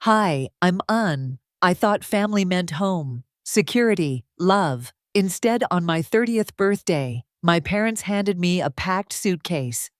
Hi, I'm Un. I thought family meant home, security, love. Instead, on my 30th birthday, my parents handed me a packed suitcase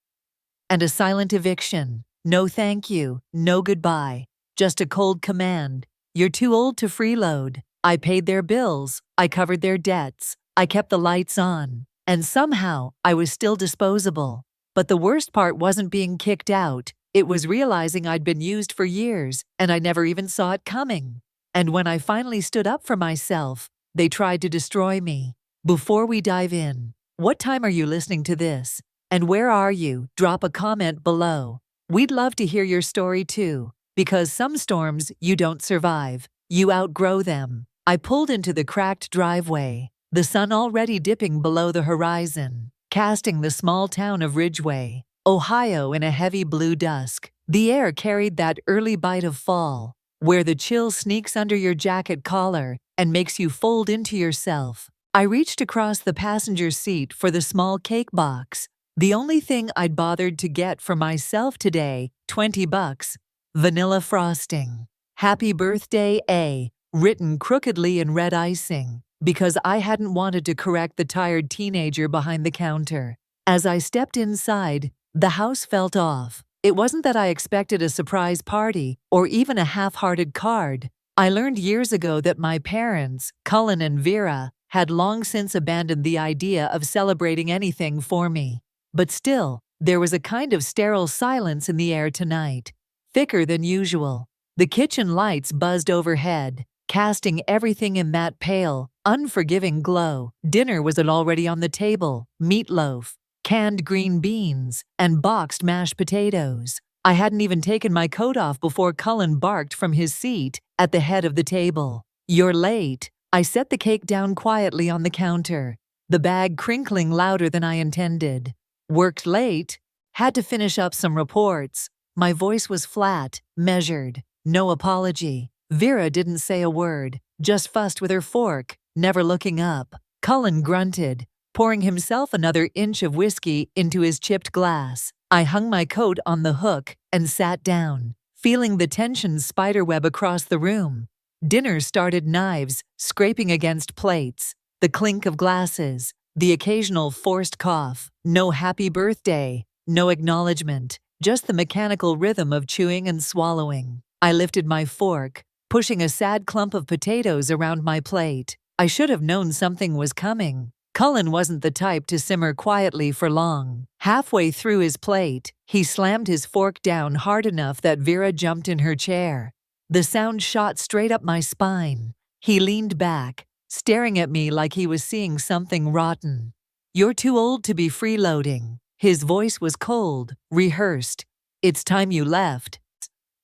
and a silent eviction. No thank you, no goodbye. Just a cold command. You're too old to freeload. I paid their bills. I covered their debts. I kept the lights on. And somehow, I was still disposable. But the worst part wasn't being kicked out. It was realizing I'd been used for years, and I never even saw it coming. And when I finally stood up for myself, they tried to destroy me. Before we dive in, what time are you listening to this? And where are you? Drop a comment below. We'd love to hear your story too, because some storms you don't survive, you outgrow them. I pulled into the cracked driveway, the sun already dipping below the horizon, casting the small town of Ridgeway, Ohio in a heavy blue dusk. The air carried that early bite of fall, where the chill sneaks under your jacket collar and makes you fold into yourself. I reached across the passenger seat for the small cake box, the only thing I'd bothered to get for myself today, $20, vanilla frosting. Happy birthday, A, written crookedly in red icing, because I hadn't wanted to correct the tired teenager behind the counter. As I stepped inside, the house felt off. It wasn't that I expected a surprise party or even a half-hearted card. I learned years ago that my parents, Cullen and Vera, had long since abandoned the idea of celebrating anything for me. But still, there was a kind of sterile silence in the air tonight, thicker than usual. The kitchen lights buzzed overhead, casting everything in that pale, unforgiving glow. Dinner was already on the table: meatloaf, canned green beans, and boxed mashed potatoes. I hadn't even taken my coat off before Cullen barked from his seat at the head of the table. "You're late." I set the cake down quietly on the counter, the bag crinkling louder than I intended. "Worked late? Had to finish up some reports." My voice was flat, measured, no apology. Vera didn't say a word, just fussed with her fork, never looking up. Cullen grunted, pouring himself another inch of whiskey into his chipped glass. I hung my coat on the hook and sat down, feeling the tension spiderweb across the room. Dinner started: knives scraping against plates, the clink of glasses, the occasional forced cough. No happy birthday, no acknowledgement, just the mechanical rhythm of chewing and swallowing. I lifted my fork, pushing a sad clump of potatoes around my plate. I should have known something was coming. Cullen wasn't the type to simmer quietly for long. Halfway through his plate, he slammed his fork down hard enough that Vera jumped in her chair. The sound shot straight up my spine. He leaned back, staring at me like he was seeing something rotten. "You're too old to be freeloading." His voice was cold, rehearsed. "It's time you left."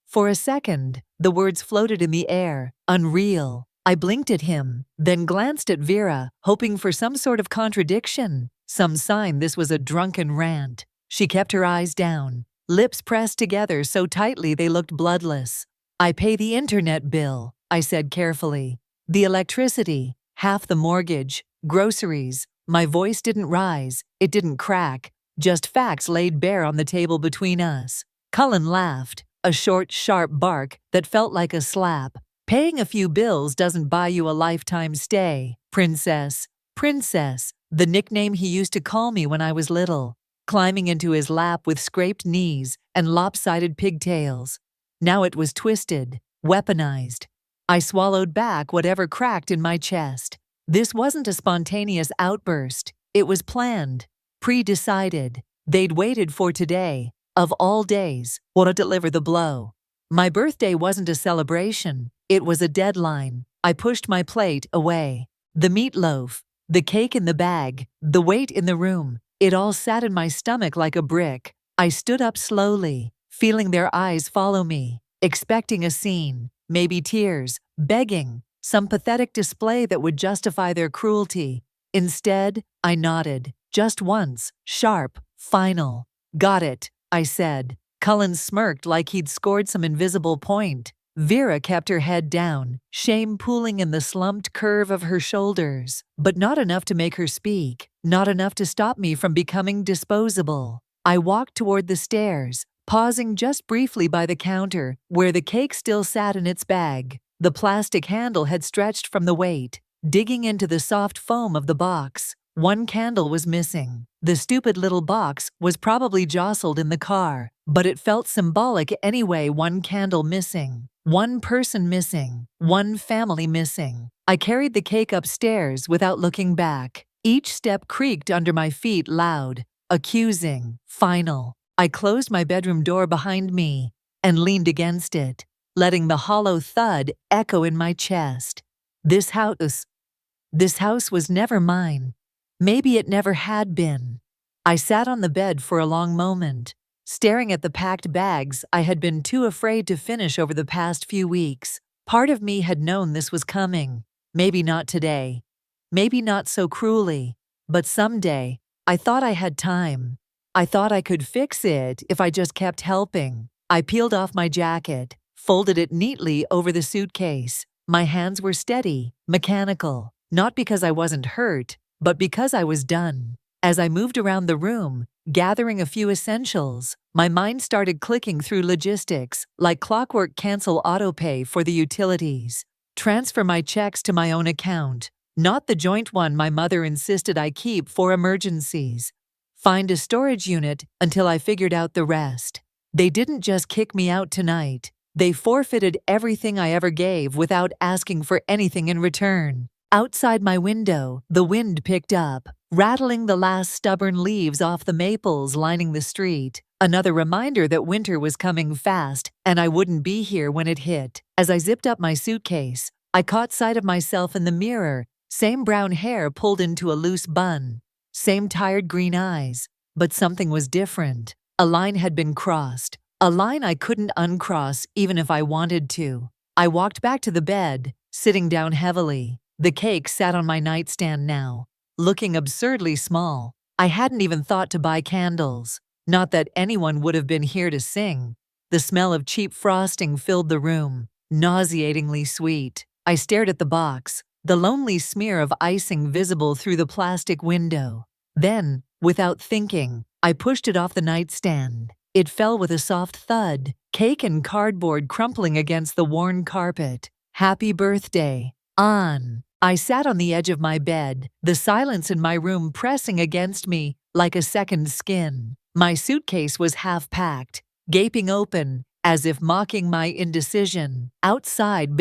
For a second, the words floated in the air, unreal. I blinked at him, then glanced at Vera, hoping for some sort of contradiction, some sign this was a drunken rant. She kept her eyes down, lips pressed together so tightly they looked bloodless. "I pay the internet bill," I said carefully. "The electricity, half the mortgage, groceries." My voice didn't rise, it didn't crack, just facts laid bare on the table between us. Cullen laughed, a short, sharp bark that felt like a slap. "Paying a few bills doesn't buy you a lifetime stay, princess." Princess, the nickname he used to call me when I was little, climbing into his lap with scraped knees and lopsided pigtails. Now it was twisted, weaponized. I swallowed back whatever cracked in my chest. This wasn't a spontaneous outburst. It was planned, pre-decided. They'd waited for today, of all days, to deliver the blow. My birthday wasn't a celebration. It was a deadline. I pushed my plate away. The meatloaf, the cake in the bag, the weight in the room, it all sat in my stomach like a brick. I stood up slowly, feeling their eyes follow me, expecting a scene, maybe tears, begging, some pathetic display that would justify their cruelty. Instead, I nodded, just once, sharp, final. "Got it," I said. Cullen smirked like he'd scored some invisible point. Vera kept her head down, shame pooling in the slumped curve of her shoulders, but not enough to make her speak, not enough to stop me from becoming disposable. I walked toward the stairs, pausing just briefly by the counter, where the cake still sat in its bag. The plastic handle had stretched from the weight, digging into the soft foam of the box. One candle was missing. The stupid little box was probably jostled in the car, but it felt symbolic anyway. One candle missing. One person missing. One family missing. I carried the cake upstairs without looking back. Each step creaked under my feet, loud, accusing, final. I closed my bedroom door behind me and leaned against it, letting the hollow thud echo in my chest. This house was never mine. Maybe it never had been. I sat on the bed for a long moment, staring at the packed bags I had been too afraid to finish over the past few weeks. Part of me had known this was coming. Maybe not today. Maybe not so cruelly. But someday, I thought I had time. I thought I could fix it if I just kept helping. I peeled off my jacket, folded it neatly over the suitcase. My hands were steady, mechanical, not because I wasn't hurt, but because I was done. As I moved around the room, gathering a few essentials, my mind started clicking through logistics, like clockwork. Cancel autopay for the utilities. Transfer my checks to my own account, not the joint one my mother insisted I keep for emergencies. Find a storage unit until I figured out the rest. They didn't just kick me out tonight. They forfeited everything I ever gave without asking for anything in return. Outside my window, the wind picked up, rattling the last stubborn leaves off the maples lining the street. Another reminder that winter was coming fast, and I wouldn't be here when it hit. As I zipped up my suitcase, I caught sight of myself in the mirror. Same brown hair pulled into a loose bun. Same tired green eyes. But something was different. A line had been crossed. A line I couldn't uncross even if I wanted to. I walked back to the bed, sitting down heavily. The cake sat on my nightstand now, looking absurdly small. I hadn't even thought to buy candles. Not that anyone would have been here to sing. The smell of cheap frosting filled the room, nauseatingly sweet. I stared at the box, the lonely smear of icing visible through the plastic window. Then, without thinking, I pushed it off the nightstand. It fell with a soft thud, cake and cardboard crumpling against the worn carpet. Happy birthday, An. I sat on the edge of my bed, the silence in my room pressing against me like a second skin. My suitcase was half-packed, gaping open, as if mocking my indecision. Outside,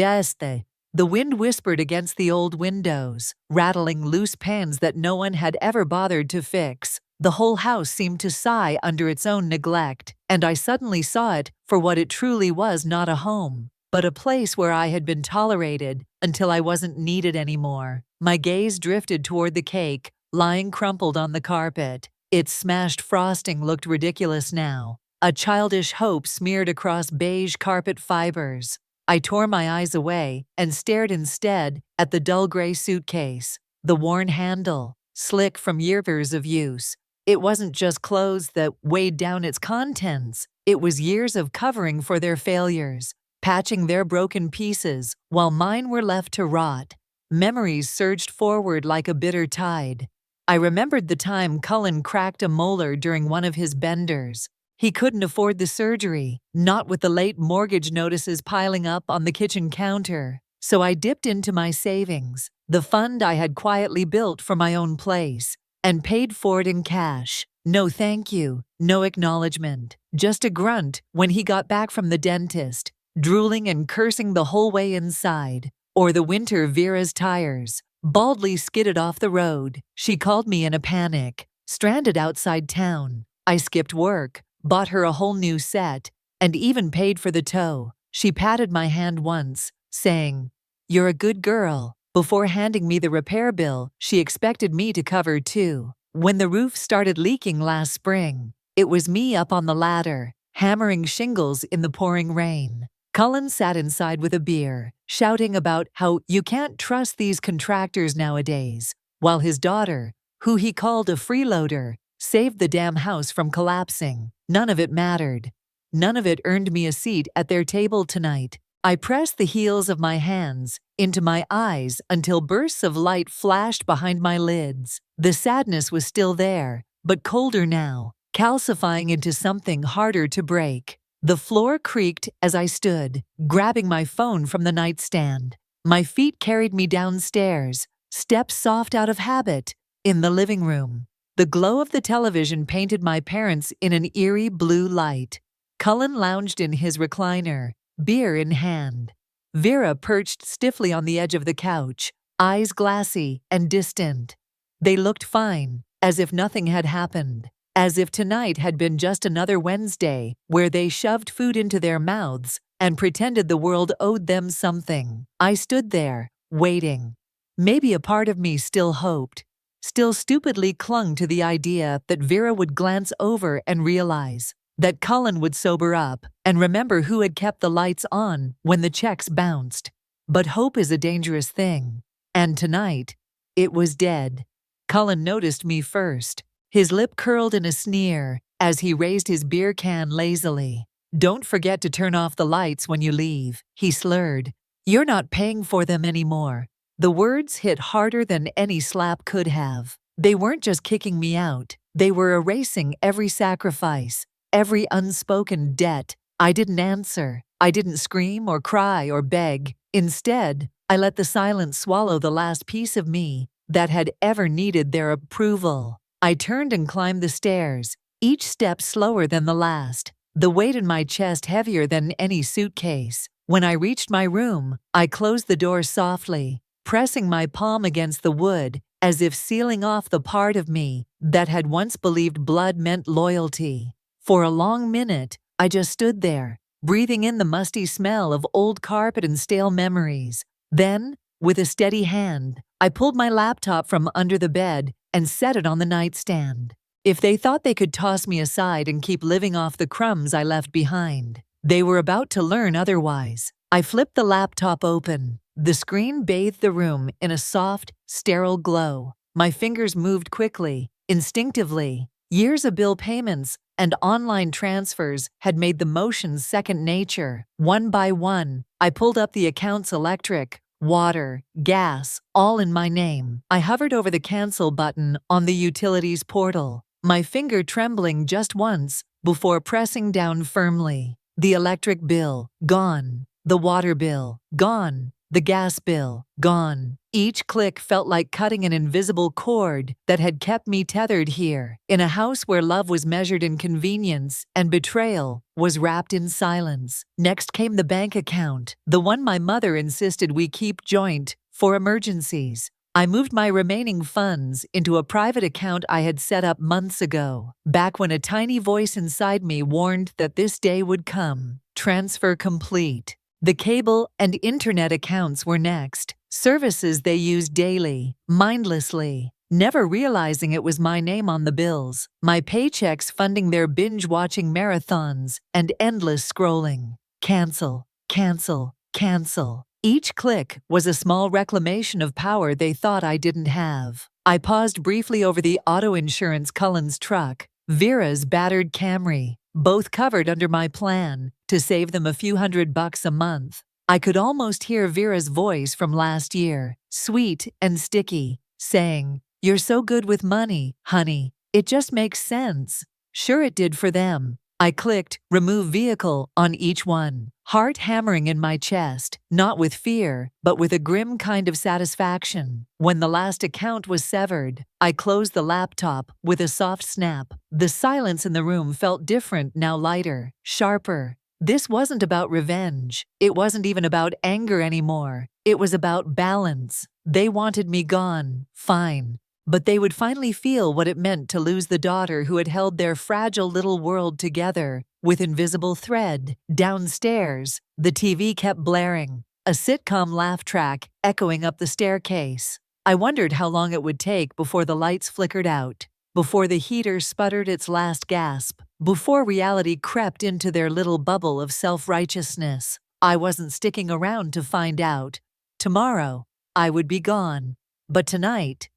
the wind whispered against the old windows, rattling loose pans that no one had ever bothered to fix. The whole house seemed to sigh under its own neglect, and I suddenly saw it for what it truly was: not a home, but a place where I had been tolerated until I wasn't needed anymore. My gaze drifted toward the cake, lying crumpled on the carpet. Its smashed frosting looked ridiculous now, a childish hope smeared across beige carpet fibers. I tore my eyes away and stared instead at the dull gray suitcase, the worn handle, slick from years of use. It wasn't just clothes that weighed down its contents. It was years of covering for their failures, patching their broken pieces while mine were left to rot. Memories surged forward like a bitter tide. I remembered the time Cullen cracked a molar during one of his benders. He couldn't afford the surgery, not with the late mortgage notices piling up on the kitchen counter. So I dipped into my savings, the fund I had quietly built for my own place, and paid for it in cash. No thank you, no acknowledgement, just a grunt when he got back from the dentist, drooling and cursing the whole way inside. Or the winter Vera's tires baldly skidded off the road. She called me in a panic, stranded outside town. I skipped work, bought her a whole new set, and even paid for the tow. She patted my hand once, saying, "You're a good girl," before handing me the repair bill she expected me to cover too. When the roof started leaking last spring, it was me up on the ladder, hammering shingles in the pouring rain. Cullen sat inside with a beer, shouting about how you can't trust these contractors nowadays, while his daughter, who he called a freeloader, saved the damn house from collapsing. None of it mattered. None of it earned me a seat at their table tonight. I pressed the heels of my hands into my eyes until bursts of light flashed behind my lids. The sadness was still there, but colder now, calcifying into something harder to break. The floor creaked as I stood, grabbing my phone from the nightstand. My feet carried me downstairs, steps soft out of habit. In the living room, the glow of the television painted my parents in an eerie blue light. Cullen lounged in his recliner, beer in hand. Vera perched stiffly on the edge of the couch, eyes glassy and distant. They looked fine, as if nothing had happened, as if tonight had been just another Wednesday where they shoved food into their mouths and pretended the world owed them something. I stood there, waiting. Maybe a part of me still hoped, still stupidly clung to the idea that Vera would glance over and realize, that Cullen would sober up and remember who had kept the lights on when the checks bounced. But hope is a dangerous thing. And tonight, it was dead. Cullen noticed me first. His lip curled in a sneer as he raised his beer can lazily. "Don't forget to turn off the lights when you leave," he slurred. "You're not paying for them anymore." The words hit harder than any slap could have. They weren't just kicking me out. They were erasing every sacrifice, every unspoken debt. I didn't answer. I didn't scream or cry or beg. Instead, I let the silence swallow the last piece of me that had ever needed their approval. I turned and climbed the stairs, each step slower than the last, the weight in my chest heavier than any suitcase. When I reached my room, I closed the door softly, pressing my palm against the wood, as if sealing off the part of me that had once believed blood meant loyalty. For a long minute, I just stood there, breathing in the musty smell of old carpet and stale memories. Then, with a steady hand, I pulled my laptop from under the bed and set it on the nightstand. If they thought they could toss me aside and keep living off the crumbs I left behind, they were about to learn otherwise. I flipped the laptop open. The screen bathed the room in a soft, sterile glow. My fingers moved quickly, instinctively. Years of bill payments and online transfers had made the motions second nature. One by one, I pulled up the accounts: electric, water, gas, all in my name. I hovered over the cancel button on the utilities portal, my finger trembling just once before pressing down firmly. The electric bill, gone. The water bill, gone. The gas bill, gone. Each click felt like cutting an invisible cord that had kept me tethered here, in a house where love was measured in convenience and betrayal was wrapped in silence. Next came the bank account, the one my mother insisted we keep joint for emergencies. I moved my remaining funds into a private account I had set up months ago, back when a tiny voice inside me warned that this day would come. Transfer complete. The cable and internet accounts were next, services they used daily, mindlessly, never realizing it was my name on the bills, my paychecks funding their binge-watching marathons and endless scrolling. Cancel, cancel, cancel. Each click was a small reclamation of power they thought I didn't have. I paused briefly over the auto insurance: Cullen's truck, Vera's battered Camry, both covered under my plan to save them a few $100 a month. I could almost hear Vera's voice from last year, sweet and sticky, saying, "You're so good with money, honey. It just makes sense." Sure it did for them. I clicked remove vehicle on each one, heart hammering in my chest, not with fear, but with a grim kind of satisfaction. When the last account was severed, I closed the laptop with a soft snap. The silence in the room felt different now, lighter, sharper. This wasn't about revenge. It wasn't even about anger anymore. It was about balance. They wanted me gone, fine. But they would finally feel what it meant to lose the daughter who had held their fragile little world together with invisible thread. Downstairs, the TV kept blaring, a sitcom laugh track echoing up the staircase. I wondered how long it would take before the lights flickered out, before the heater sputtered its last gasp, before reality crept into their little bubble of self-righteousness. I wasn't sticking around to find out. Tomorrow, I would be gone. But tonight,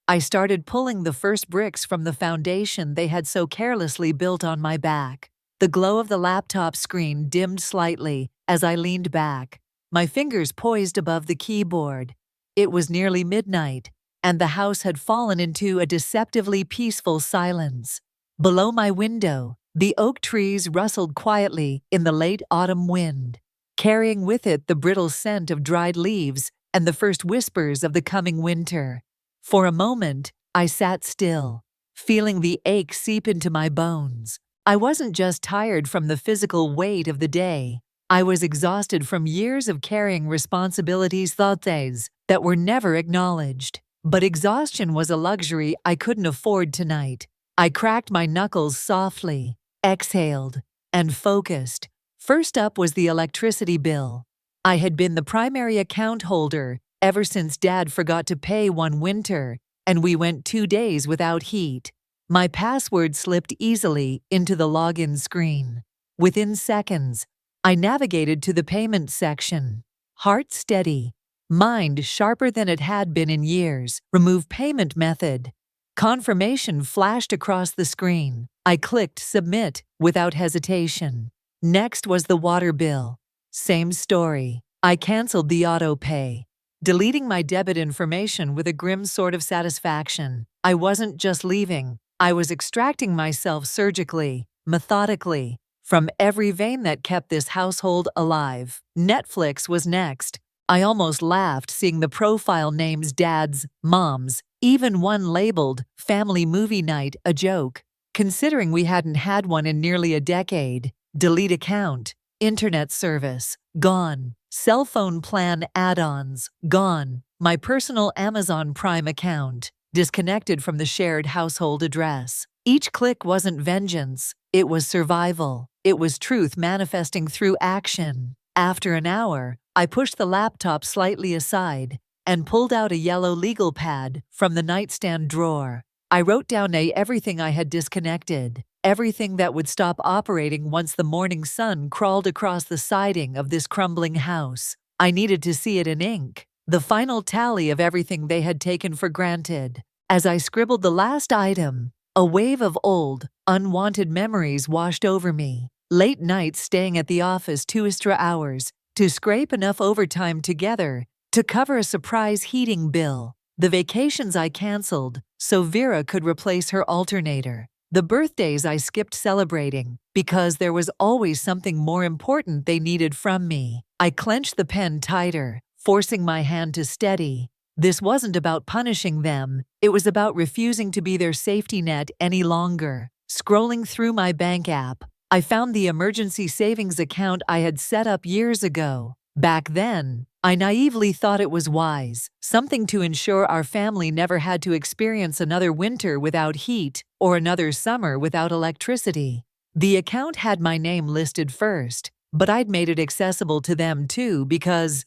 I started pulling the first bricks from the foundation they had so carelessly built on my back. The glow of the laptop screen dimmed slightly as I leaned back, my fingers poised above the keyboard. It was nearly midnight, and the house had fallen into a deceptively peaceful silence. Below my window, the oak trees rustled quietly in the late autumn wind, carrying with it the brittle scent of dried leaves and the first whispers of the coming winter. For a moment, I sat still, feeling the ache seep into my bones. I wasn't just tired from the physical weight of the day. I was exhausted from years of carrying responsibilities that were never acknowledged. But exhaustion was a luxury I couldn't afford tonight. I cracked my knuckles softly, exhaled, and focused. First up was the electricity bill. I had been the primary account holder ever since Dad forgot to pay one winter, and we went 2 days without heat. My password slipped easily into the login screen. Within seconds, I navigated to the payment section. Heart steady, mind sharper than it had been in years. Remove payment method. Confirmation flashed across the screen. I clicked submit without hesitation. Next was the water bill. Same story. I canceled the auto pay, deleting my debit information with a grim sort of satisfaction. I wasn't just leaving. I was extracting myself surgically, methodically, from every vein that kept this household alive. Netflix was next. I almost laughed seeing the profile names Dad's, Mom's, even one labeled Family Movie Night a joke. Considering we hadn't had one in nearly a decade. Delete account. Internet service. Gone. Cell phone plan add-ons. Gone. My personal Amazon Prime account. Disconnected from the shared household address. Each click wasn't vengeance. It was survival. It was truth manifesting through action. After an hour, I pushed the laptop slightly aside and pulled out a yellow legal pad from the nightstand drawer. I wrote down everything I had disconnected, everything that would stop operating once the morning sun crawled across the siding of this crumbling house. I needed to see it in ink, the final tally of everything they had taken for granted. As I scribbled the last item, a wave of old, unwanted memories washed over me. Late nights staying at the office 2 extra hours to scrape enough overtime together to cover a surprise heating bill. The vacations I canceled so Vera could replace her alternator. The birthdays I skipped celebrating because there was always something more important they needed from me. I clenched the pen tighter, forcing my hand to steady. This wasn't about punishing them. It was about refusing to be their safety net any longer. Scrolling through my bank app, I found the emergency savings account I had set up years ago. Back then, I naively thought it was wise, something to ensure our family never had to experience another winter without heat or another summer without electricity. The account had my name listed first, but I'd made it accessible to them too because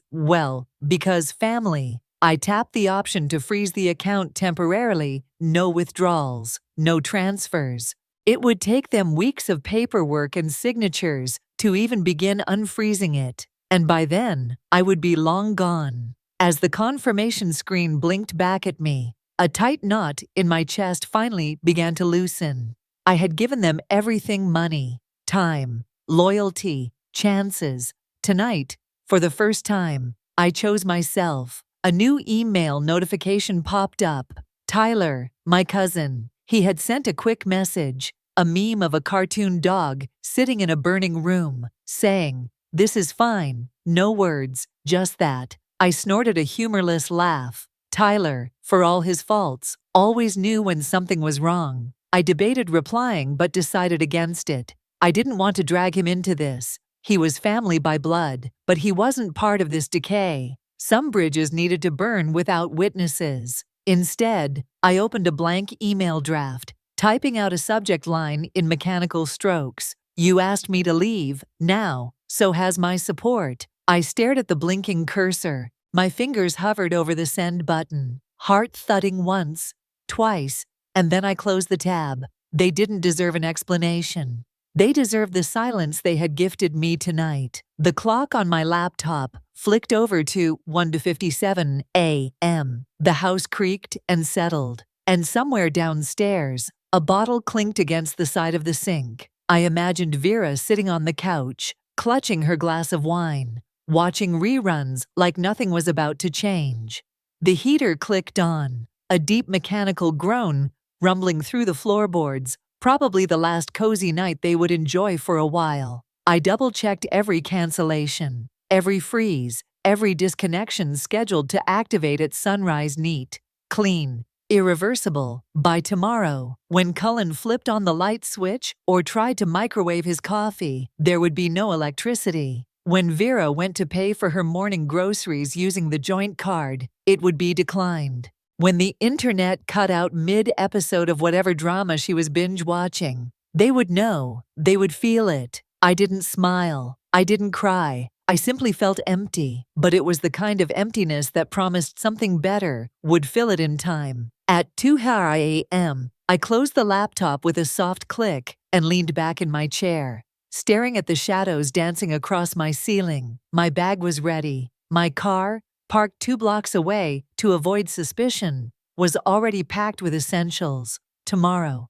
family. I tapped the option to freeze the account temporarily, no withdrawals, no transfers. It would take them weeks of paperwork and signatures to even begin unfreezing it. And by then, I would be long gone. As the confirmation screen blinked back at me, a tight knot in my chest finally began to loosen. I had given them everything: money, time, loyalty, chances. Tonight, for the first time, I chose myself. A new email notification popped up. Tyler, my cousin. He had sent a quick message, a meme of a cartoon dog sitting in a burning room, saying, "This is fine, no words, just that." I snorted a humorless laugh. Tyler, for all his faults, always knew when something was wrong. I debated replying but decided against it. I didn't want to drag him into this. He was family by blood, but he wasn't part of this decay. Some bridges needed to burn without witnesses. Instead, I opened a blank email draft, typing out a subject line in mechanical strokes. "You asked me to leave, now, so has my support." I stared at the blinking cursor. My fingers hovered over the send button, heart thudding once, twice, and then I closed the tab. They didn't deserve an explanation. They deserved the silence they had gifted me tonight. The clock on my laptop flicked over to 1:57 a.m. The house creaked and settled, and somewhere downstairs, a bottle clinked against the side of the sink. I imagined Vera sitting on the couch, clutching her glass of wine, watching reruns like nothing was about to change. The heater clicked on, a deep mechanical groan rumbling through the floorboards, Probably the last cozy night they would enjoy for a while. I double-checked every cancellation, every freeze, every disconnection scheduled to activate at sunrise neat, clean, irreversible, by tomorrow. When Cullen flipped on the light switch or tried to microwave his coffee, there would be no electricity. When Vera went to pay for her morning groceries using the joint card, it would be declined. When the internet cut out mid-episode of whatever drama she was binge-watching, they would know, they would feel it. I didn't smile. I didn't cry. I simply felt empty, but it was the kind of emptiness that promised something better, would fill it in time. At 2 a.m., I closed the laptop with a soft click and leaned back in my chair, staring at the shadows dancing across my ceiling. My bag was ready. My car, parked 2 blocks away to avoid suspicion, was already packed with essentials. Tomorrow,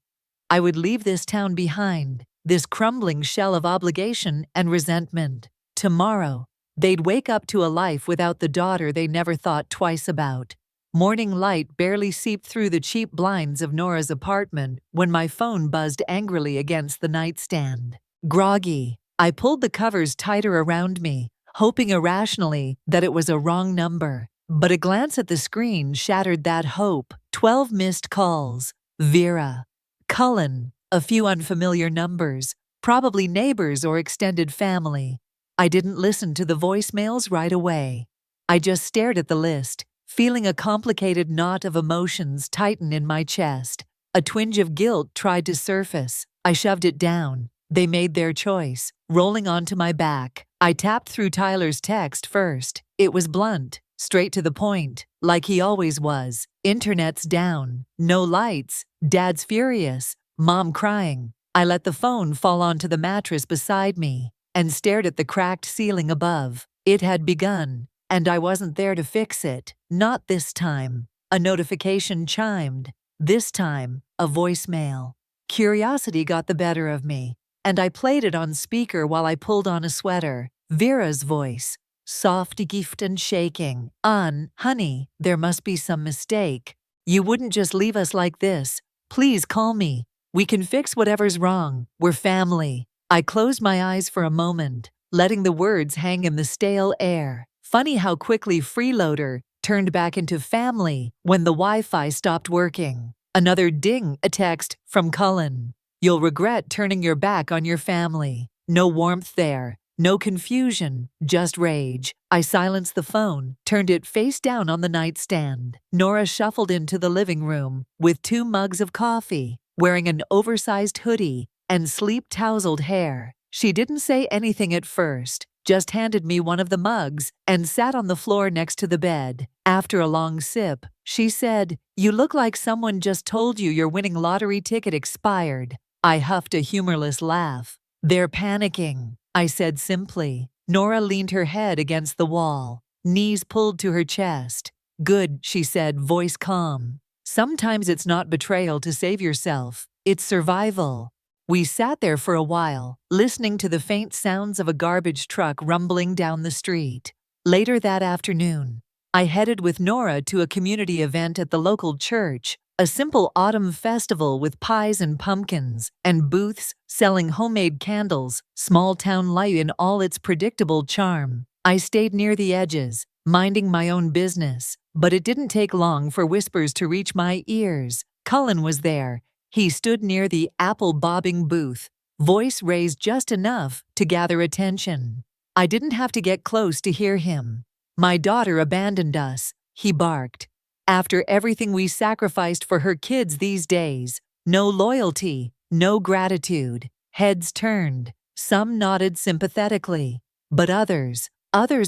I would leave this town behind, this crumbling shell of obligation and resentment. Tomorrow, they'd wake up to a life without the daughter they never thought twice about. Morning light barely seeped through the cheap blinds of Nora's apartment when my phone buzzed angrily against the nightstand. Groggy, I pulled the covers tighter around me, hoping irrationally that it was a wrong number. But a glance at the screen shattered that hope. 12 missed calls. Vera. Cullen. A few unfamiliar numbers, probably neighbors or extended family. I didn't listen to the voicemails right away. I just stared at the list, feeling a complicated knot of emotions tighten in my chest. A twinge of guilt tried to surface. I shoved it down. They made their choice, rolling onto my back. I tapped through Tyler's text first. It was blunt, straight to the point, like he always was. Internet's down. No lights. Dad's furious. Mom crying. I let the phone fall onto the mattress beside me and stared at the cracked ceiling above. It had begun, and I wasn't there to fix it. Not this time. A notification chimed. This time, a voicemail. Curiosity got the better of me, and I played it on speaker while I pulled on a sweater. Vera's voice, soft, gift and shaking. Honey, there must be some mistake. You wouldn't just leave us like this. Please call me. We can fix whatever's wrong. We're family. I closed my eyes for a moment, letting the words hang in the stale air. Funny how quickly Freeloader turned back into family when the Wi-Fi stopped working. Another ding, a text from Cullen. You'll regret turning your back on your family. No warmth there. No confusion, just rage. I silenced the phone, turned it face down on the nightstand. Nora shuffled into the living room with 2 mugs of coffee, wearing an oversized hoodie and sleep-tousled hair. She didn't say anything at first, just handed me one of the mugs and sat on the floor next to the bed. After a long sip, she said, "You look like someone just told you your winning lottery ticket expired." I huffed a humorless laugh. "They're panicking," I said simply. Nora leaned her head against the wall, knees pulled to her chest. "Good," she said, voice calm. "Sometimes it's not betrayal to save yourself. It's survival." We sat there for a while, listening to the faint sounds of a garbage truck rumbling down the street. Later that afternoon, I headed with Nora to a community event at the local church, a simple autumn festival with pies and pumpkins, and booths selling homemade candles, small-town life in all its predictable charm. I stayed near the edges, minding my own business, but it didn't take long for whispers to reach my ears. Cullen was there. He stood near the apple-bobbing booth, voice raised just enough to gather attention. I didn't have to get close to hear him. "My daughter abandoned us," he barked. "After everything we sacrificed for her kids these days, no loyalty, no gratitude." Heads turned. Some nodded sympathetically, but others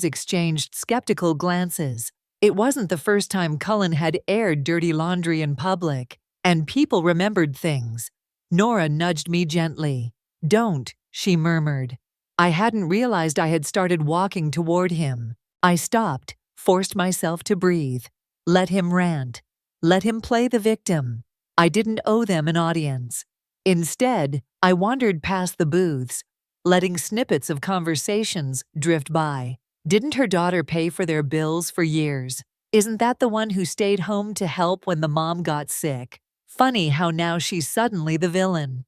exchanged skeptical glances. It wasn't the first time Cullen had aired dirty laundry in public, and people remembered things. Nora nudged me gently. "Don't," she murmured. I hadn't realized I had started walking toward him. I stopped, forced myself to breathe. Let him rant. Let him play the victim. I didn't owe them an audience. Instead, I wandered past the booths, letting snippets of conversations drift by. Didn't her daughter pay for their bills for years? Isn't that the one who stayed home to help when the mom got sick? Funny how now she's suddenly the villain.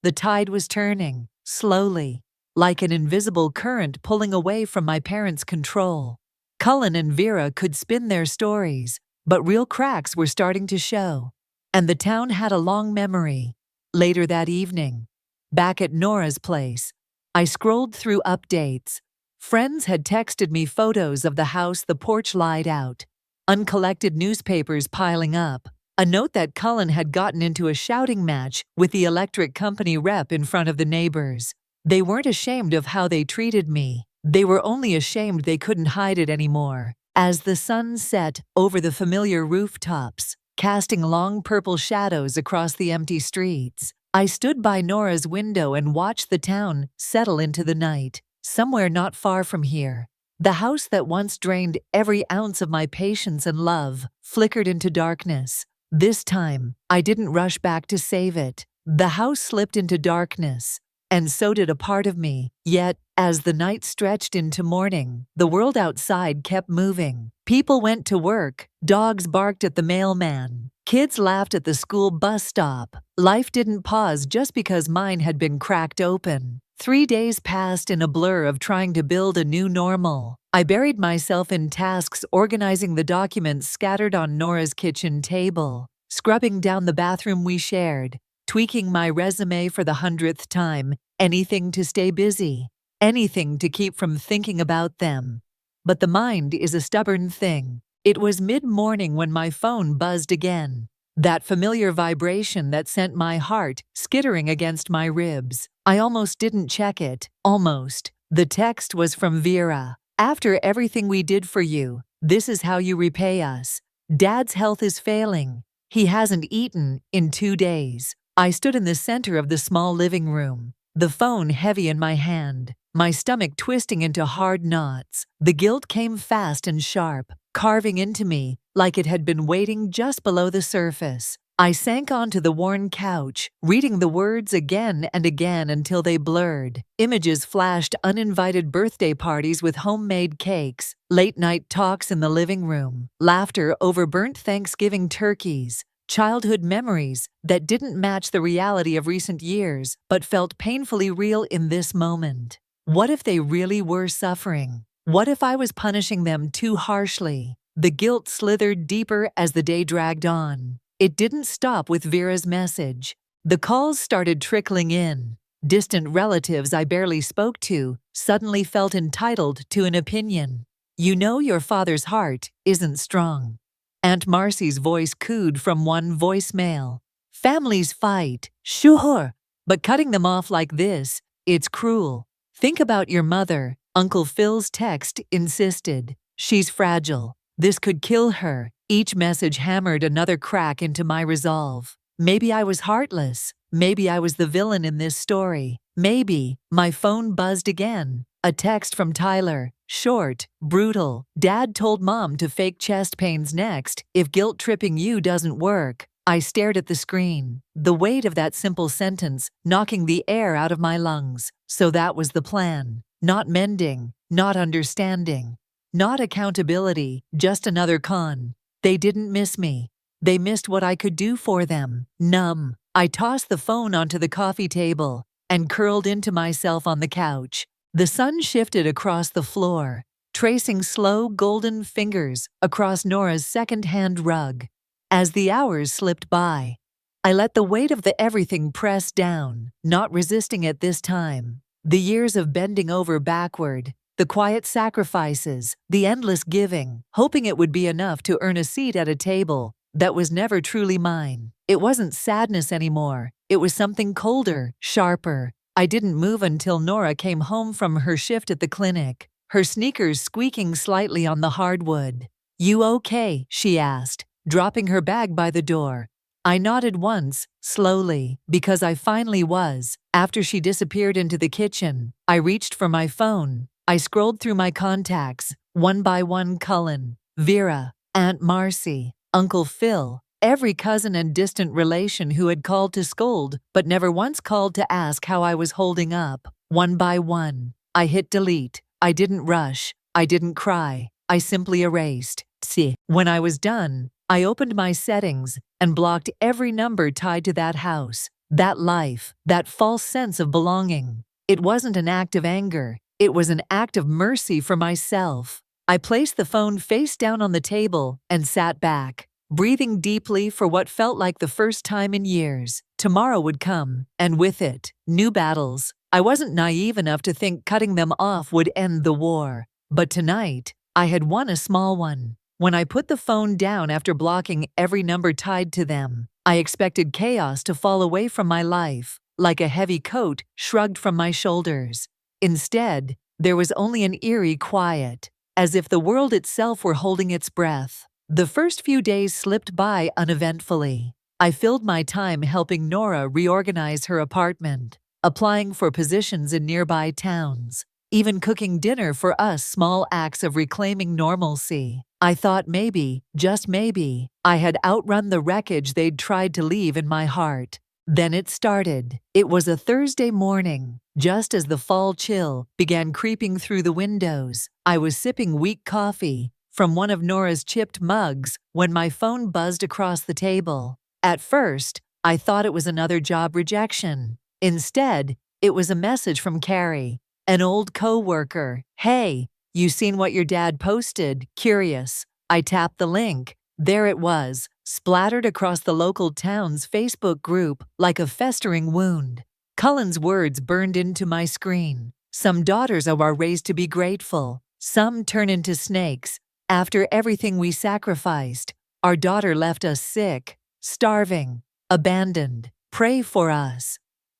The tide was turning, slowly, like an invisible current pulling away from my parents' control. Cullen and Vera could spin their stories, but real cracks were starting to show. And the town had a long memory. Later that evening, back at Nora's place, I scrolled through updates. Friends had texted me photos of the house the porch lied out, uncollected newspapers piling up, a note that Cullen had gotten into a shouting match with the electric company rep in front of the neighbors. They weren't ashamed of how they treated me. They were only ashamed they couldn't hide it anymore. As the sun set over the familiar rooftops, casting long purple shadows across the empty streets, I stood by Nora's window and watched the town settle into the night. Somewhere not far from here, the house that once drained every ounce of my patience and love flickered into darkness. This time, I didn't rush back to save it. The house slipped into darkness, and so did a part of me. Yet, as the night stretched into morning, the world outside kept moving. People went to work, dogs barked at the mailman, kids laughed at the school bus stop. Life didn't pause just because mine had been cracked open. 3 days passed in a blur of trying to build a new normal. I buried myself in tasks organizing the documents scattered on Nora's kitchen table, scrubbing down the bathroom we shared, tweaking my resume for the 100th time, anything to stay busy, anything to keep from thinking about them. But the mind is a stubborn thing. It was mid-morning when my phone buzzed again. That familiar vibration that sent my heart skittering against my ribs. I almost didn't check it. Almost. The text was from Vera. "After everything we did for you, this is how you repay us. Dad's health is failing. He hasn't eaten in 2 days." I stood in the center of the small living room, the phone heavy in my hand, my stomach twisting into hard knots. The guilt came fast and sharp, carving into me like it had been waiting just below the surface. I sank onto the worn couch, reading the words again and again until they blurred. Images flashed: uninvited birthday parties with homemade cakes, late-night talks in the living room, laughter over burnt Thanksgiving turkeys, childhood memories that didn't match the reality of recent years but felt painfully real in this moment. What if they really were suffering? What if I was punishing them too harshly? The guilt slithered deeper as the day dragged on. It didn't stop with Vera's message. The calls started trickling in. Distant relatives I barely spoke to suddenly felt entitled to an opinion. "You know your father's heart isn't strong." Aunt Marcy's voice cooed from one voicemail. "Families fight, sure, but cutting them off like this, it's cruel. Think about your mother," Uncle Phil's text insisted. "She's fragile. This could kill her." Each message hammered another crack into my resolve. Maybe I was heartless. Maybe I was the villain in this story. Maybe. My phone buzzed again. A text from Tyler. Short, brutal. "Dad told Mom to fake chest pains next if guilt-tripping you doesn't work." I stared at the screen, the weight of that simple sentence knocking the air out of my lungs. So that was the plan. Not mending, not understanding, not accountability, just another con. They didn't miss me. They missed what I could do for them. Numb, I tossed the phone onto the coffee table and curled into myself on the couch. The sun shifted across the floor, tracing slow golden fingers across Nora's second-hand rug. As the hours slipped by, I let the weight of the everything press down, not resisting it this time. The years of bending over backward, the quiet sacrifices, the endless giving, hoping it would be enough to earn a seat at a table that was never truly mine. It wasn't sadness anymore. It was something colder, sharper. I didn't move until Nora came home from her shift at the clinic, her sneakers squeaking slightly on the hardwood. "You okay?" she asked, dropping her bag by the door. I nodded once, slowly, because I finally was. After she disappeared into the kitchen, I reached for my phone. I scrolled through my contacts, one by one: Cullen, Vera, Aunt Marcy, Uncle Phil, every cousin and distant relation who had called to scold but never once called to ask how I was holding up. One by one, I hit delete. I didn't rush. I didn't cry. I simply erased. See, when I was done, I opened my settings and blocked every number tied to that house. That life, that false sense of belonging. It wasn't an act of anger. It was an act of mercy for myself. I placed the phone face down on the table and sat back, breathing deeply for what felt like the first time in years. Tomorrow would come, and with it, new battles. I wasn't naive enough to think cutting them off would end the war. But tonight, I had won a small one. When I put the phone down after blocking every number tied to them, I expected chaos to fall away from my life, like a heavy coat shrugged from my shoulders. Instead, there was only an eerie quiet, as if the world itself were holding its breath. The first few days slipped by uneventfully. I filled my time helping Nora reorganize her apartment, applying for positions in nearby towns, even cooking dinner for us, small acts of reclaiming normalcy. I thought maybe, just maybe, I had outrun the wreckage they'd tried to leave in my heart. Then it started. It was a Thursday morning, just as the fall chill began creeping through the windows. I was sipping weak coffee from one of Nora's chipped mugs when my phone buzzed across the table. At first, I thought it was another job rejection. Instead, it was a message from Carrie, an old co-worker. "Hey, you seen what your dad posted? Curious." I tapped the link. There it was, splattered across the local town's Facebook group like a festering wound. Cullen's words burned into my screen. "Some daughters are raised to be grateful. Some turn into snakes. After everything we sacrificed, our daughter left us sick, starving, abandoned. Pray for us."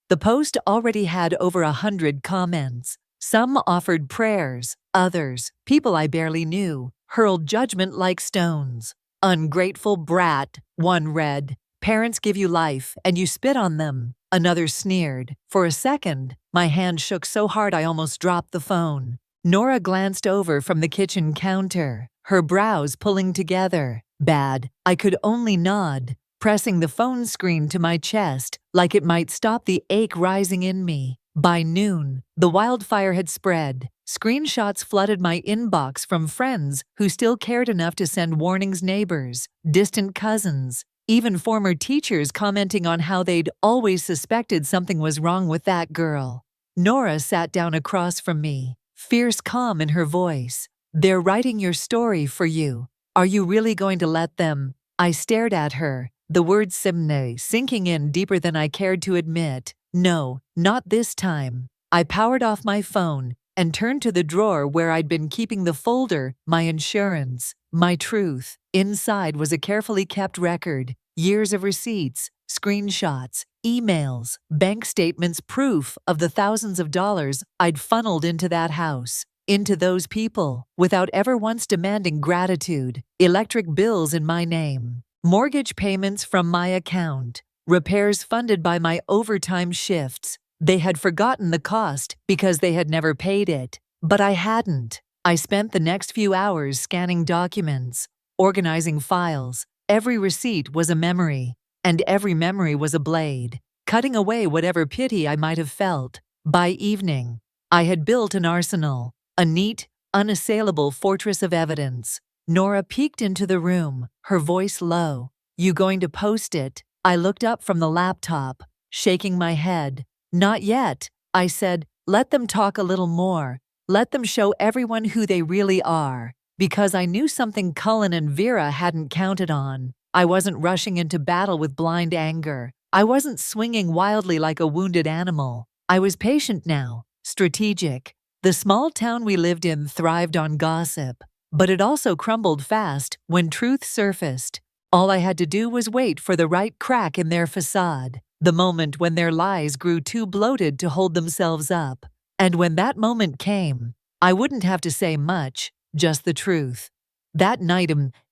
The post already had over 100 comments. Some offered prayers, others, people I barely knew, hurled judgment like stones. "Ungrateful brat," one read. "Parents give you life, and you spit on them." Another sneered. For a second, my hand shook so hard I almost dropped the phone. Nora glanced over from the kitchen counter, her brows pulling together. "Bad." I could only nod, pressing the phone screen to my chest like it might stop the ache rising in me. By noon, the wildfire had spread. Screenshots flooded my inbox from friends who still cared enough to send warnings, neighbors, distant cousins, even former teachers commenting on how they'd always suspected something was wrong with that girl. Nora sat down across from me, fierce calm in her voice. "They're writing your story for you. Are you really going to let them?" I stared at her, the words sinking in deeper than I cared to admit. No, not this time. I powered off my phone and turned to the drawer where I'd been keeping the folder, my insurance, my truth. Inside was a carefully kept record, years of receipts, screenshots, emails, bank statements, proof of the thousands of dollars I'd funneled into that house, into those people, without ever once demanding gratitude. Electric bills in my name, mortgage payments from my account, repairs funded by my overtime shifts. They had forgotten the cost because they had never paid it. But I hadn't. I spent the next few hours scanning documents, organizing files. Every receipt was a memory, and every memory was a blade, cutting away whatever pity I might have felt. By evening, I had built an arsenal, a neat, unassailable fortress of evidence. Nora peeked into the room, her voice low. "You going to post it?" I looked up from the laptop, shaking my head. "Not yet," I said. "Let them talk a little more. Let them show everyone who they really are." Because I knew something Cullen and Vera hadn't counted on. I wasn't rushing into battle with blind anger. I wasn't swinging wildly like a wounded animal. I was patient now, strategic. The small town we lived in thrived on gossip, but it also crumbled fast when truth surfaced. All I had to do was wait for the right crack in their facade, the moment when their lies grew too bloated to hold themselves up. And when that moment came, I wouldn't have to say much, just the truth. That night,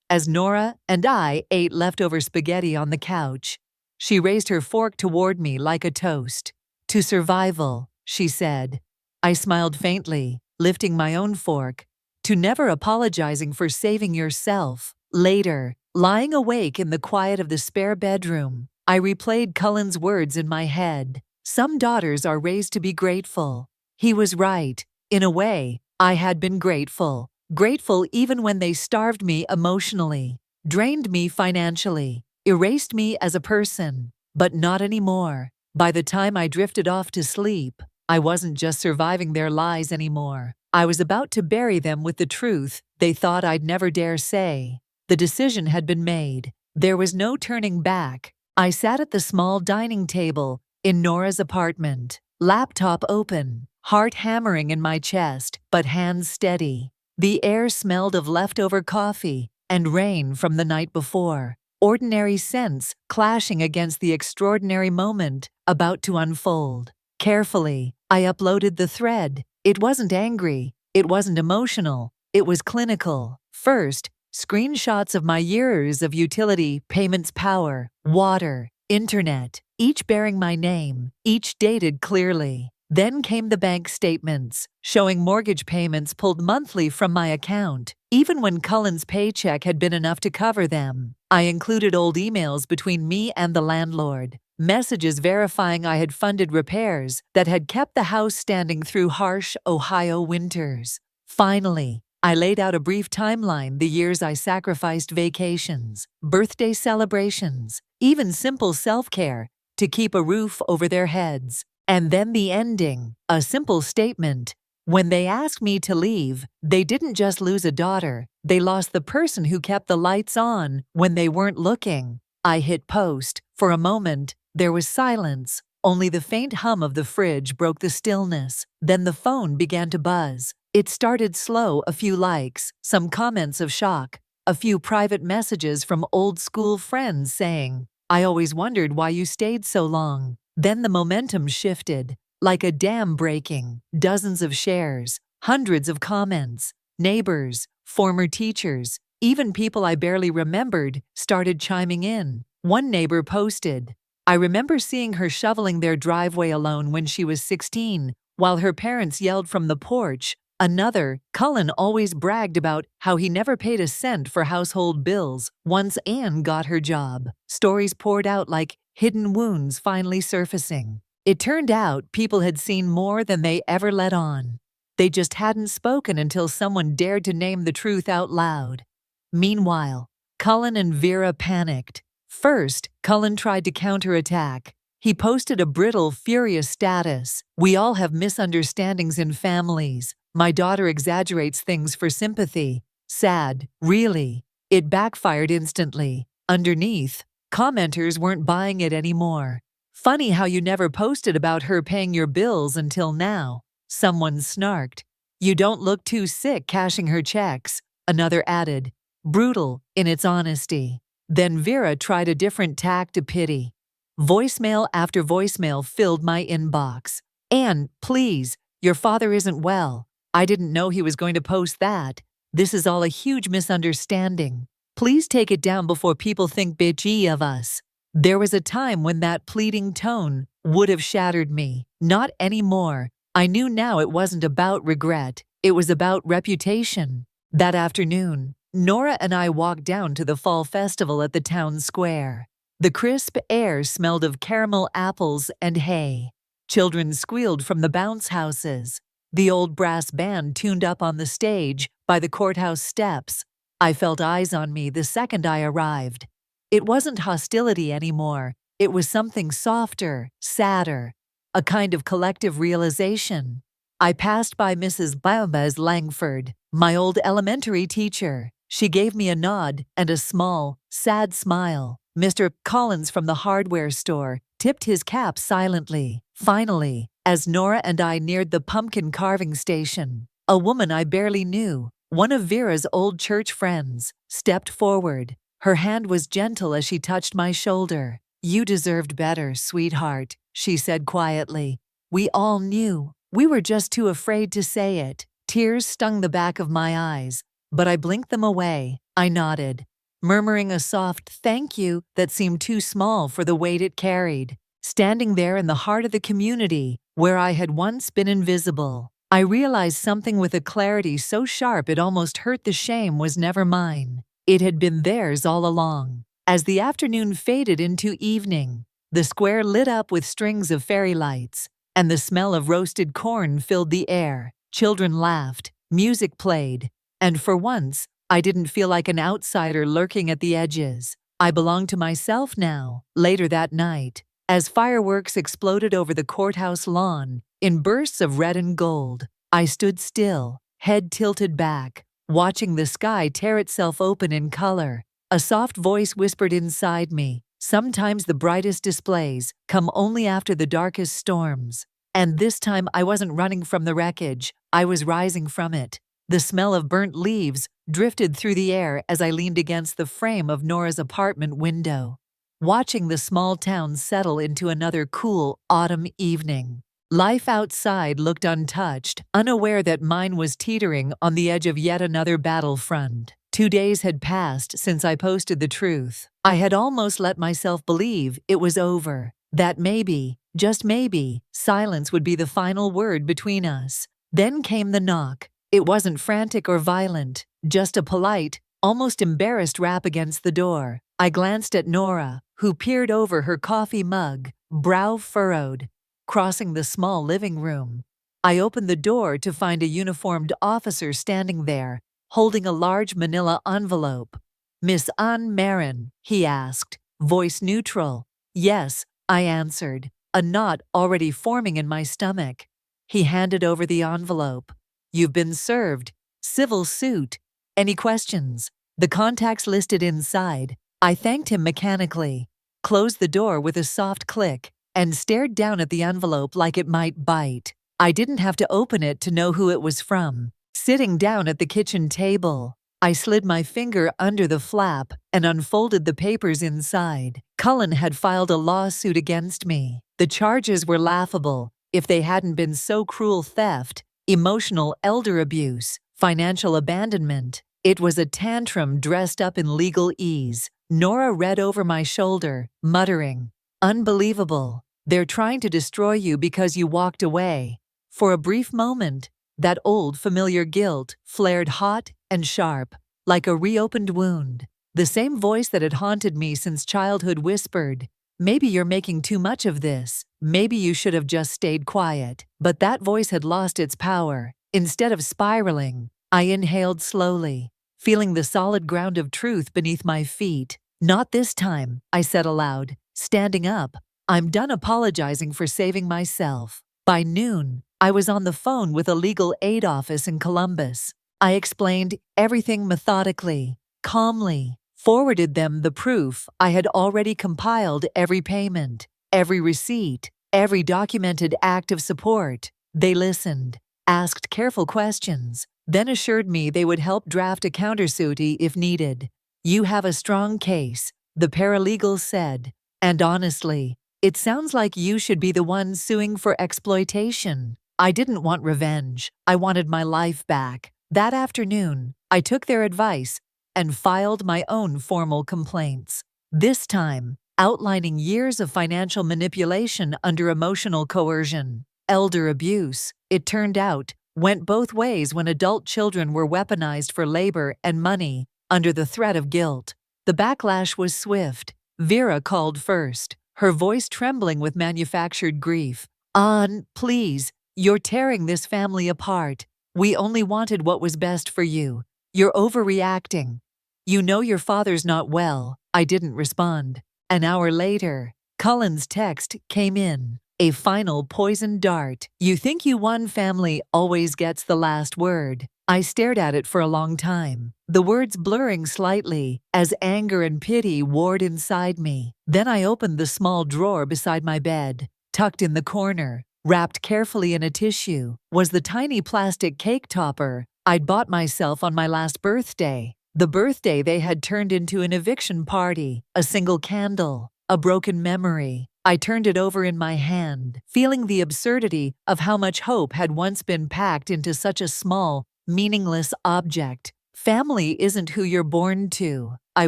as Nora and I ate leftover spaghetti on the couch, she raised her fork toward me like a toast. "To survival," she said. I smiled faintly, lifting my own fork. "To never apologizing for saving yourself." Later, lying awake in the quiet of the spare bedroom, I replayed Cullen's words in my head. "Some daughters are raised to be grateful." He was right. In a way, I had been grateful. Grateful even when they starved me emotionally, drained me financially, erased me as a person. But not anymore. By the time I drifted off to sleep, I wasn't just surviving their lies anymore. I was about to bury them with the truth they thought I'd never dare say. The decision had been made. There was no turning back. I sat at the small dining table in Nora's apartment, laptop open, heart hammering in my chest, but hands steady. The air smelled of leftover coffee and rain from the night before, ordinary scents clashing against the extraordinary moment about to unfold. Carefully, I uploaded the thread. It wasn't angry, it wasn't emotional, it was clinical. First, screenshots of my years of utility, payments, power, water, internet, each bearing my name, each dated clearly. Then came the bank statements, showing mortgage payments pulled monthly from my account, even when Cullen's paycheck had been enough to cover them. I included old emails between me and the landlord, messages verifying I had funded repairs that had kept the house standing through harsh Ohio winters. Finally, I laid out a brief timeline: the years I sacrificed vacations, birthday celebrations, even simple self-care to keep a roof over their heads. And then the ending, a simple statement. When they asked me to leave, they didn't just lose a daughter, they lost the person who kept the lights on when they weren't looking. I hit post. For a moment, there was silence. Only the faint hum of the fridge broke the stillness. Then the phone began to buzz. It started slow, a few likes, some comments of shock, a few private messages from old school friends saying, "I always wondered why you stayed so long." Then the momentum shifted, like a dam breaking. Dozens of shares, hundreds of comments, neighbors, former teachers, even people I barely remembered started chiming in. One neighbor posted, "I remember seeing her shoveling their driveway alone when she was 16, while her parents yelled from the porch." Another, "Cullen always bragged about how he never paid a cent for household bills once Anne got her job." Stories poured out like hidden wounds finally surfacing. It turned out people had seen more than they ever let on. They just hadn't spoken until someone dared to name the truth out loud. Meanwhile, Cullen and Vera panicked. First, Cullen tried to counterattack. He posted a brittle, furious status. "We all have misunderstandings in families. My daughter exaggerates things for sympathy. Sad, really." It backfired instantly. Underneath, commenters weren't buying it anymore. "Funny how you never posted about her paying your bills until now." Someone snarked. "You don't look too sick cashing her checks." Another added, brutal in its honesty. Then Vera tried a different tack to pity. Voicemail after voicemail filled my inbox. "Anne, please, your father isn't well. I didn't know he was going to post that. This is all a huge misunderstanding. Please take it down before people think bitchy of us." There was a time when that pleading tone would have shattered me. Not anymore. I knew now it wasn't about regret. It was about reputation. That afternoon, Nora and I walked down to the fall festival at the town square. The crisp air smelled of caramel apples and hay. Children squealed from the bounce houses. The old brass band tuned up on the stage by the courthouse steps. I felt eyes on me the second I arrived. It wasn't hostility anymore. It was something softer, sadder, a kind of collective realization. I passed by Mrs. Baumez Langford, my old elementary teacher. She gave me a nod and a small, sad smile. Mr. Collins from the hardware store tipped his cap silently. Finally, as Nora and I neared the pumpkin carving station, a woman I barely knew, one of Vera's old church friends, stepped forward. Her hand was gentle as she touched my shoulder. "You deserved better, sweetheart," she said quietly. "We all knew. We were just too afraid to say it." Tears stung the back of my eyes, but I blinked them away. I nodded, murmuring a soft thank you that seemed too small for the weight it carried. Standing there in the heart of the community, where I had once been invisible, I realized something with a clarity so sharp it almost hurt. The shame was never mine. It had been theirs all along. As the afternoon faded into evening, the square lit up with strings of fairy lights, and the smell of roasted corn filled the air. Children laughed, music played, and for once, I didn't feel like an outsider lurking at the edges. I belonged to myself now. Later that night, As fireworks exploded over the courthouse lawn, in bursts of red and gold, I stood still, head tilted back, watching the sky tear itself open in color. A soft voice whispered inside me, "Sometimes the brightest displays come only after the darkest storms." And this time I wasn't running from the wreckage, I was rising from it. The smell of burnt leaves drifted through the air as I leaned against the frame of Nora's apartment window, watching the small town settle into another cool autumn evening. Life outside looked untouched, unaware that mine was teetering on the edge of yet another battlefront. 2 days had passed since I posted the truth. I had almost let myself believe it was over, that maybe, just maybe, silence would be the final word between us. Then came the knock. It wasn't frantic or violent, just a polite, almost embarrassed rap against the door. I glanced at Nora, who peered over her coffee mug, brow furrowed, crossing the small living room. I opened the door to find a uniformed officer standing there, holding a large manila envelope. "Miss Anne Marin?" he asked, voice neutral. "Yes," I answered, a knot already forming in my stomach. He handed over the envelope. "You've been served. Civil suit. Any questions?" The contacts listed inside. I thanked him mechanically, closed the door with a soft click, and stared down at the envelope like it might bite. I didn't have to open it to know who it was from. Sitting down at the kitchen table, I slid my finger under the flap and unfolded the papers inside. Cullen had filed a lawsuit against me. The charges were laughable if they hadn't been so cruel: theft, emotional elder abuse, financial abandonment. It was a tantrum dressed up in legal ease. Nora read over my shoulder, muttering, "Unbelievable. They're trying to destroy you because you walked away." For a brief moment, that old familiar guilt flared hot and sharp, like a reopened wound. The same voice that had haunted me since childhood whispered, "Maybe you're making too much of this. Maybe you should have just stayed quiet." But that voice had lost its power. Instead of spiraling, I inhaled slowly, feeling the solid ground of truth beneath my feet. "Not this time," I said aloud, standing up. "I'm done apologizing for saving myself." By noon, I was on the phone with a legal aid office in Columbus. I explained everything methodically, calmly, forwarded them the proof I had already compiled: every payment, every receipt, every documented act of support. They listened, asked careful questions, then assured me they would help draft a countersuit if needed. "You have a strong case," the paralegal said, "and honestly, it sounds like you should be the one suing for exploitation." I didn't want revenge. I wanted my life back. That afternoon, I took their advice and filed my own formal complaints. This time, outlining years of financial manipulation under emotional coercion. Elder abuse, it turned out, went both ways when adult children were weaponized for labor and money under the threat of guilt. The backlash was swift. Vera called first, her voice trembling with manufactured grief. "Anne, please, you're tearing this family apart. We only wanted what was best for you. You're overreacting. You know your father's not well." I didn't respond. An hour later, Cullen's text came in. A final poison dart. "You think you won. Family always gets the last word." I stared at it for a long time, the words blurring slightly as anger and pity warred inside me. Then I opened the small drawer beside my bed. Tucked in the corner, wrapped carefully in a tissue, was the tiny plastic cake topper I'd bought myself on my last birthday. The birthday they had turned into an eviction party. A single candle, a broken memory. I turned it over in my hand, feeling the absurdity of how much hope had once been packed into such a small, meaningless object. "Family isn't who you're born to," I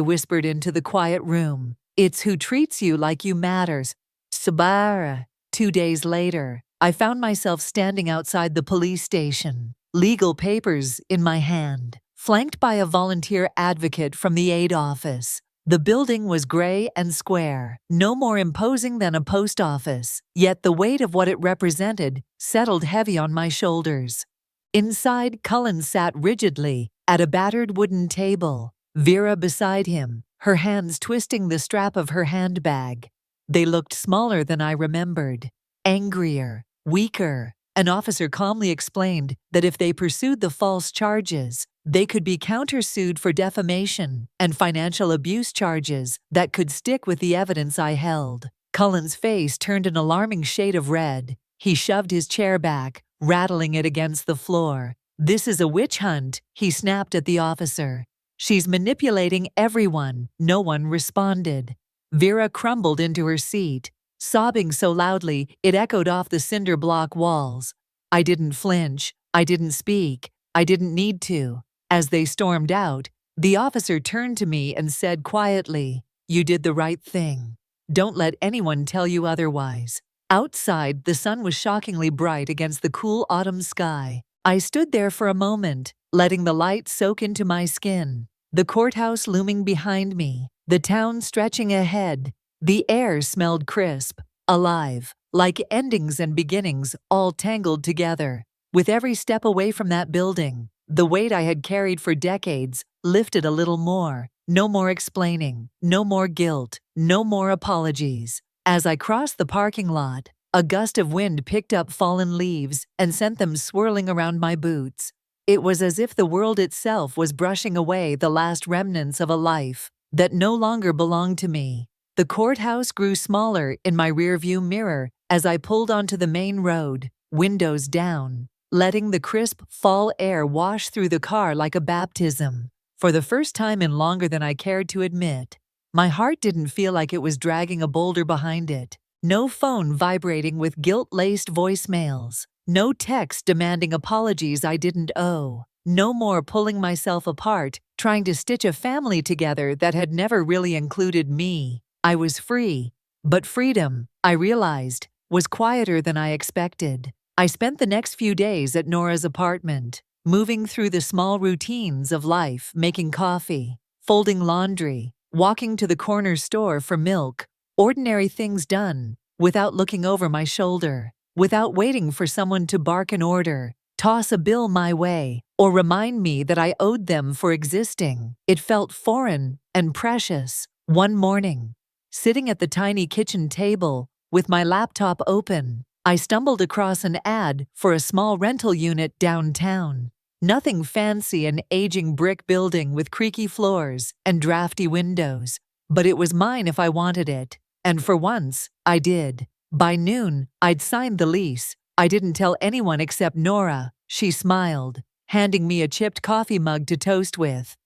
whispered into the quiet room. "It's who treats you like you matters." Sabara. 2 days later, I found myself standing outside the police station, legal papers in my hand, flanked by a volunteer advocate from the aid office. The building was gray and square, no more imposing than a post office, yet the weight of what it represented settled heavy on my shoulders. Inside, Cullen sat rigidly at a battered wooden table, Vera beside him, her hands twisting the strap of her handbag. They looked smaller than I remembered, angrier, weaker. An officer calmly explained that if they pursued the false charges, they could be countersued for defamation and financial abuse charges that could stick with the evidence I held. Cullen's face turned an alarming shade of red. He shoved his chair back, rattling it against the floor. "This is a witch hunt," he snapped at the officer. "She's manipulating everyone." No one responded. Vera crumbled into her seat, sobbing so loudly it echoed off the cinder block walls. I didn't flinch. I didn't speak. I didn't need to. As they stormed out, the officer turned to me and said quietly, "You did the right thing. Don't let anyone tell you otherwise." Outside, the sun was shockingly bright against the cool autumn sky. I stood there for a moment, letting the light soak into my skin. The courthouse looming behind me, the town stretching ahead. The air smelled crisp, alive, like endings and beginnings all tangled together. With every step away from that building, the weight I had carried for decades lifted a little more. No more explaining, no more guilt, no more apologies. As I crossed the parking lot, a gust of wind picked up fallen leaves and sent them swirling around my boots. It was as if the world itself was brushing away the last remnants of a life that no longer belonged to me. The courthouse grew smaller in my rearview mirror as I pulled onto the main road, windows down, letting the crisp fall air wash through the car like a baptism. For the first time in longer than I cared to admit, my heart didn't feel like it was dragging a boulder behind it. No phone vibrating with guilt-laced voicemails. No text demanding apologies I didn't owe. No more pulling myself apart, trying to stitch a family together that had never really included me. I was free. But freedom, I realized, was quieter than I expected. I spent the next few days at Nora's apartment, moving through the small routines of life, making coffee, folding laundry, walking to the corner store for milk. Ordinary things done, without looking over my shoulder, without waiting for someone to bark an order, toss a bill my way, or remind me that I owed them for existing. It felt foreign and precious. One morning, sitting at the tiny kitchen table, with my laptop open, I stumbled across an ad for a small rental unit downtown. Nothing fancy, an aging brick building with creaky floors and drafty windows. But it was mine if I wanted it. And for once, I did. By noon, I'd signed the lease. I didn't tell anyone except Nora. She smiled, handing me a chipped coffee mug to toast with.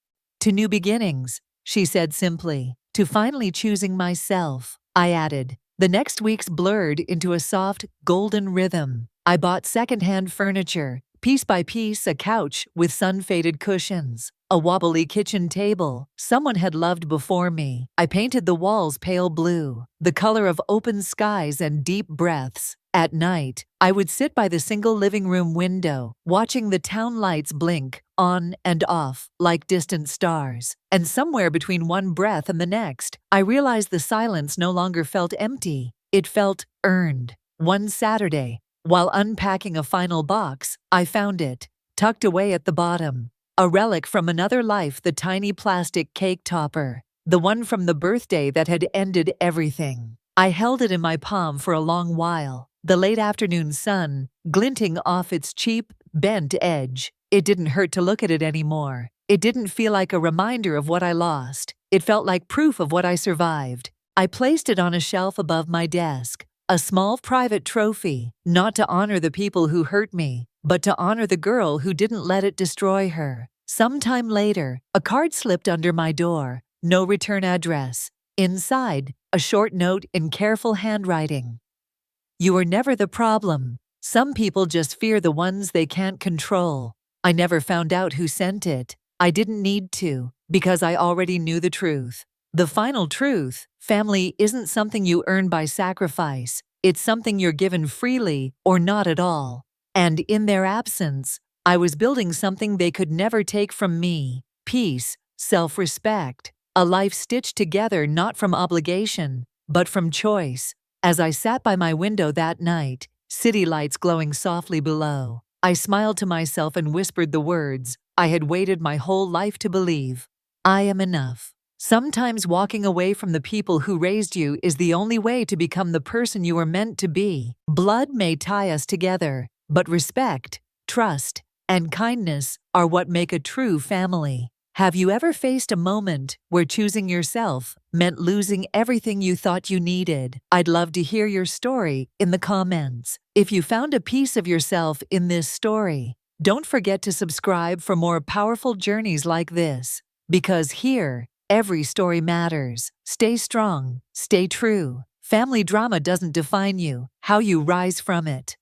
"To new beginnings," she said simply. "To finally choosing myself," I added. The next weeks blurred into a soft, golden rhythm. I bought secondhand furniture, piece by piece, a couch with sun-faded cushions, a wobbly kitchen table someone had loved before me. I painted the walls pale blue, the color of open skies and deep breaths. At night, I would sit by the single living room window, watching the town lights blink on and off like distant stars. And somewhere between one breath and the next, I realized the silence no longer felt empty. It felt earned. One Saturday, while unpacking a final box, I found it, tucked away at the bottom. A relic from another life, the tiny plastic cake topper, the one from the birthday that had ended everything. I held it in my palm for a long while, the late afternoon sun glinting off its cheap, bent edge. It didn't hurt to look at it anymore. It didn't feel like a reminder of what I lost. It felt like proof of what I survived. I placed it on a shelf above my desk, a small private trophy, not to honor the people who hurt me, but to honor the girl who didn't let it destroy her. Sometime later, a card slipped under my door, no return address. Inside, a short note in careful handwriting. "You are never the problem. Some people just fear the ones they can't control." I never found out who sent it. I didn't need to, because I already knew the truth. The final truth: family isn't something you earn by sacrifice. It's something you're given freely or not at all. And in their absence, I was building something they could never take from me: peace, self-respect, a life stitched together not from obligation, but from choice. As I sat by my window that night, city lights glowing softly below, I smiled to myself and whispered the words I had waited my whole life to believe. I am enough. Sometimes walking away from the people who raised you is the only way to become the person you were meant to be. Blood may tie us together, but respect, trust, and kindness are what make a true family. Have you ever faced a moment where choosing yourself meant losing everything you thought you needed? I'd love to hear your story in the comments. If you found a piece of yourself in this story, don't forget to subscribe for more powerful journeys like this. Because here, every story matters. Stay strong, stay true. Family drama doesn't define you, how you rise from it.